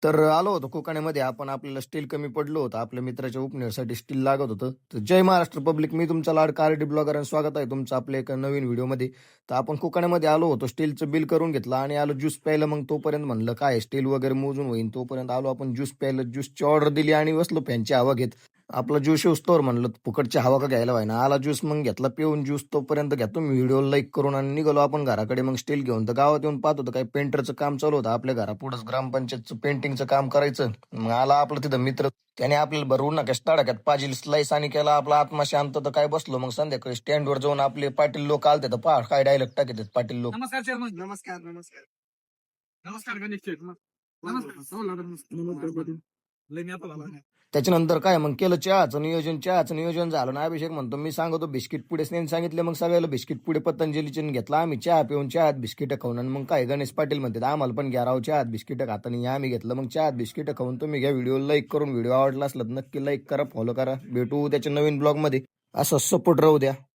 तर आलो होतो कोकणामध्ये आपण. आपल्याला स्टील कमी पडलं होतं. आपल्या मित्राच्या उपनयनासाठी स्टील लागत होतं. तर जय महाराष्ट्र पब्लिक, मी तुमचा लाडका आरडी ब्लॉगर आणि स्वागत आहे तुमचं आपल्या एका नवीन व्हिडिओमध्ये. तर आपण कोकणामध्ये आलो होतो. स्टीलचं बिल करून घेतलं आणि आलो ज्यूस प्यायला. मग तोपर्यंत म्हणलं काय स्टील वगैरे मोजून होईन, तोपर्यंत आलो आपण ज्यूस प्यायला. ज्यूसची ऑर्डर दिली आणि बसलो फॅनची हवा घेत. आपला ज्यूस येऊस्तोवर म्हणलं फुकटची हवा का घ्यायला व्हायना. आला ज्यूस, मग घेतला पिऊन ज्यूस. तोपर्यंत घेतो मी व्हिडिओ लाईक करून आणि निघालो आपण घराकडे. मग स्टील घेऊन तर गावात येऊन पाहत होतं काही पेंटरचं काम चालू होतं आपल्या घरापुढंच. ग्रामपंचायतचं पेंटिंगचं काम करायचं. मग आला आपलं तिथं मित्र, त्याने आपल्याला भरवून नका तडाख्यात पाजील स्लाइस आणि केला आपला आत्मा शांत. तर काय बसलो मग संध्याकाळी स्टँडवर जाऊन आपले पाटील लोक आलते. तर पहा काय डायलॉग टाकतात पाटील लोक. नमस्कार चेअरमन. नमस्कार नमस्कार नमस्कार गणेश शेठ. नमस्कार. लय मी आता झाला. त्याच्यानंतर काय मग केलं चहाचं नियोजन झालं ना. अभिषेक म्हणतो मी सांगतो बिस्किट पुढे सांगितले. मग सगळ्याला बिस्किट पुढे पतंजलीचे घेतला आम्ही. चहा पिऊन चहात बिस्किट खाऊन. आणि मग काय गणेश पाटील म्हणतात आम्हाला पण घ्या राव चहात बिस्किट खाताना. आम्ही घेतलं मग चहात बिस्किट खाऊन. तुम्ही घ्या व्हिडिओ लाईक करून. व्हिडिओ आवडला असला तर नक्की लाईक करा, फॉलो करा. भेटू त्याच्या नवीन ब्लॉग मध्ये. असं सपोर्ट राहू द्या.